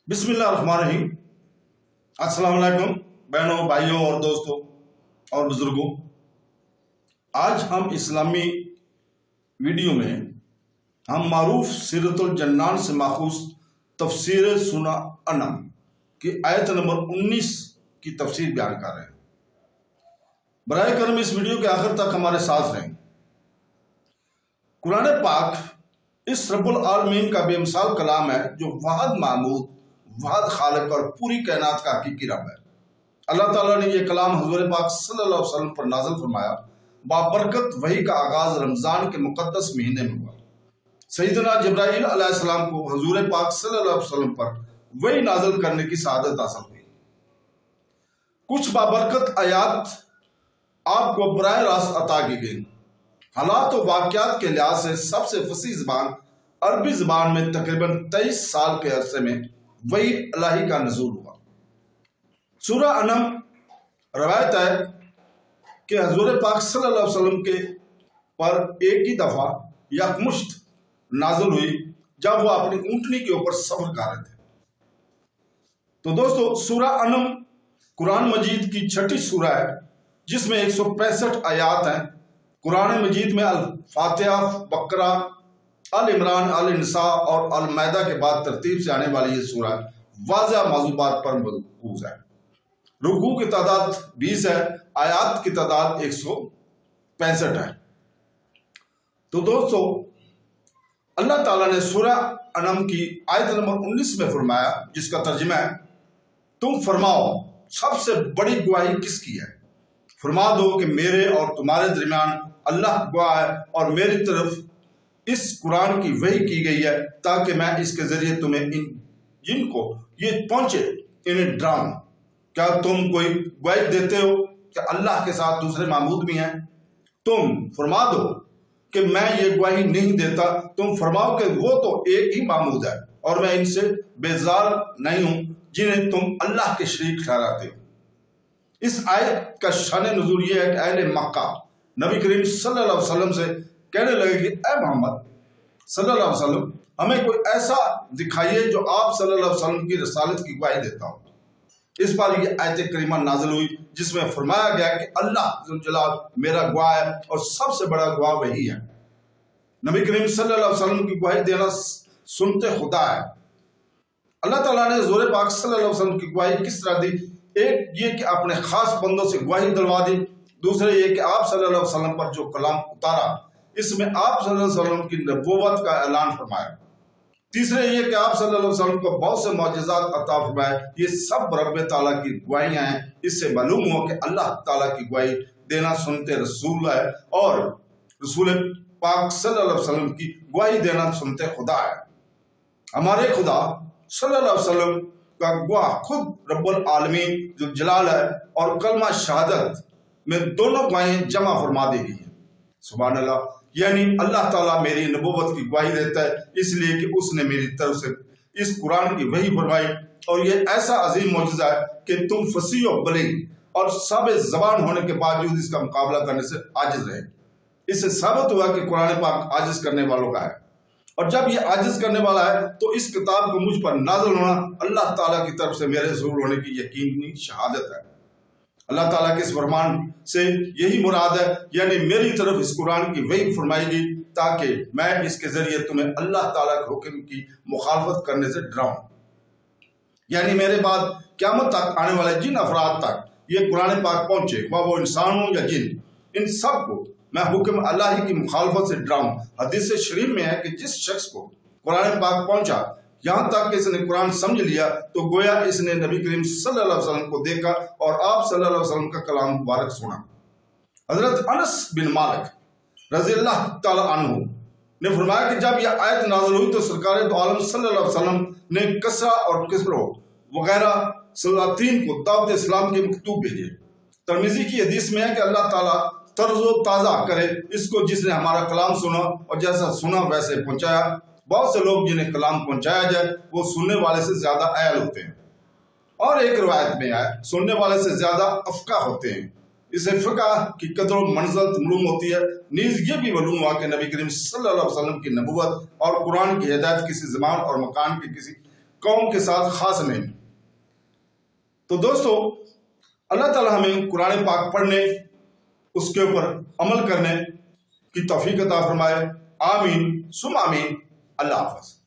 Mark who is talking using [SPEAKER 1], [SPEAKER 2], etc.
[SPEAKER 1] بسم اللہ الرحمن الرحیم۔ السلام علیکم بہنوں، بھائیوں اور دوستوں اور بزرگوں۔ آج ہم اسلامی ویڈیو میں ہم معروف سیرت الجنان سے ماخوذ تفسیر سورہ انعام کی آیت نمبر 19 کی تفسیر بیان کر رہے ہیں۔ براہ کرم اس ویڈیو کے آخر تک ہمارے ساتھ رہیں۔ قرآن پاک اس رب العالمین کا بے مثال کلام ہے جو واحد معبود، واحد خالق اور پوری کائنات کا حقیقی رب ہے۔ اللہ تعالیٰ نے یہ کلام حضور پاک صلی اللہ علیہ وسلم پر نازل فرمایا۔ بابرکت وحی کا آغاز رمضان کے مقدس مہینے میں ہوا۔ سیدنا جبرائیل علیہ السلام کو حضور پاک صلی اللہ علیہ وسلم پر وحی نازل کرنے کی سعادت حاصل ہوئی۔ کچھ بابرکت آیات آپ کو براہ راست عطا کی گئی۔ حالات و واقعات کے لحاظ سے سب سے فصیح زبان عربی زبان میں تقریباً 23 سال کے عرصے میں وحی الہی کا نزول ہوا۔ سورہ انعام روایت ہے کہ حضور پاک صلی اللہ علیہ وسلم کے پر ایک ہی دفعہ یکمشت نازل ہوئی جب وہ اپنی اونٹنی کے اوپر سفر کر رہے تھے۔ تو دوستو، سورہ انعام قرآن مجید کی 6ٹھی سورہ ہے جس میں 165 آیات ہیں۔ قرآن مجید میں الفاتحہ، بقرہ، آل عمران، آل نساء اور المائدہ کے بعد ترتیب سے آنے والی یہ سورہ واضح موضوعات پر مرکوز ہے۔ رکوع کی تعداد 20 ہے، آیات کی تعداد 165 ہے۔ تو دوستو، اللہ تعالیٰ نے سورہ انعام کی آیت نمبر 19 میں فرمایا، جس کا ترجمہ ہے، تم فرماؤ سب سے بڑی گواہی کس کی ہے؟ فرما دو کہ میرے اور تمہارے درمیان اللہ گواہ ہے اور میری طرف اس قرآن کی وحی کی گئی ہے تاکہ میں اس کے ذریعے تمہیں جن کو یہ پہنچے انہیں ڈراؤں۔ کیا تم کوئی گواہی دیتے ہو کہ اللہ کے ساتھ دوسرے معبود بھی ہیں؟ تم فرما دو کہ میں یہ گواہی نہیں دیتا، تم فرماؤ کہ وہ تو ایک ہی معبود ہے اور میں ان سے بیزار نہیں ہوں جنہیں تم اللہ کے شریک ٹھہراتے ہو۔ اس آیت کا شان نزول یہ ہے کہ اہل مکہ نبی کریم صلی اللہ علیہ وسلم سے کہنے لگے کہ اے محمد صلی اللہ علیہ وسلم، ہمیں کوئی ایسا دکھائیے جو آپ صلی اللہ علیہ وسلم کی رسالت کی گواہی دیتا ہو۔ اس پر یہ آیت کریمہ نازل ہوئی جس میں فرمایا گیا کہ اللہ ذوالجلال میرا گواہ ہے اور سب سے بڑا گواہ وہی ہے۔ نبی کریم صلی اللہ علیہ وسلم کی گواہی دینا سنتے خدا ہے۔ اللہ تعالیٰ نے حضور پاک صلی اللہ علیہ وسلم کی گواہی کس طرح دی؟ ایک یہ کہ اپنے خاص بندوں سے گواہی دلوا دی، دوسرے یہ کہ آپ صلی اللہ علیہ وسلم پر جو کلام اتارا اس میں آپ صلی اللہ علیہ وسلم کی نبوت کا اعلان فرمایا، تیسرے یہ کہ آپ صلی اللہ علیہ وسلم کو بہت سے معجزات عطا فرمائے۔ یہ سب رب تعالیٰ کی گواہیاں ہیں۔ اس سے معلوم ہو کہ اللہ تعالیٰ کی گواہی دینا سنتے رسول ہے اور رسول پاک صلی اللہ علیہ وسلم کی گواہی دینا سنتے خدا ہے۔ ہمارے خدا صلی اللہ علیہ وسلم کا گواہ خود رب العالمین جو جلال ہے اور کلمہ شہادت میں دونوں گواہیاں جمع فرما دی گئی ہیں۔ سبحان اللہ، یعنی اللہ تعالیٰ میری نبوت کی گواہی دیتا ہے اس لیے کہ اس نے میری طرف سے اس قرآن کی وحی فرمائی، اور یہ ایسا عظیم معجزہ ہے کہ تم فصیح و بلیغ اور ثابت زبان ہونے کے باوجود اس کا مقابلہ کرنے سے عاجز رہے۔ اس سے ثابت ہوا کہ قرآن پاک عاجز کرنے والوں کا ہے، اور جب یہ عاجز کرنے والا ہے تو اس کتاب کو مجھ پر نازل ہونا اللہ تعالیٰ کی طرف سے میرے رسول ہونے کی یقینی شہادت ہے۔ اللہ تعالیٰ کے اس فرمان سے یہی مراد ہے، یعنی میری طرف اس قرآن کی وحی فرمائی گی تاکہ میں اس کے ذریعے تمہیں اللہ تعالیٰ کے حکم کی مخالفت کرنے سے ڈراؤں۔ یعنی میرے بعد قیامت تک آنے والے جن افراد تک یہ قرآن پاک پہنچے، خواہ وہ انسان ہوں یا جن، ان سب کو میں حکم اللہ کی مخالفت سے ڈراؤں۔ حدیث شریف میں ہے کہ جس شخص کو قرآن پاک پہنچا یہاں تک کہ اس نے قرآن سمجھ لیا تو گویا اس نے نبی کریم صلی اللہ علیہ وسلم کو دیکھا اور آپ صلی اللہ علیہ وسلم کا کلام مبارک سنا۔ حضرت انس بن مالک رضی اللہ تعالیٰ عنہ نے فرمایا کہ جب یہ آیت نازل ہوئی تو سرکار دو عالم صلی اللہ علیہ وسلم نے کسرا اور کسرو وغیرہ سلاطین کو دعوت اسلام کے مکتوب بھیجے۔ ترمذی کی حدیث میں ہے کہ اللہ تعالیٰ طرز و تازہ کرے اس کو جس نے ہمارا کلام سنا اور جیسا سنا ویسے پہنچایا۔ بہت سے لوگ جنہیں کلام پہنچایا جائے وہ سننے والے سے زیادہ اہل ہوتے ہیں، اور ایک روایت میں آئے سننے والے سے زیادہ افقہ ہوتے ہیں۔ اسے فقہ کی قدر و منزلت معلوم ہوتی ہے۔ نیز یہ بھی معلوم ہوا کہ نبی کریم صلی اللہ علیہ وسلم کی نبوت اور قرآن کی ہدایت کسی زمان اور مکان کے کسی قوم کے ساتھ خاص نہیں۔ تو دوستو، اللہ تعالی ہمیں قرآن پاک پڑھنے، اس کے اوپر عمل کرنے کی توفیق عطا فرمائے۔ آمین ثم آمین۔ اللہ حافظ۔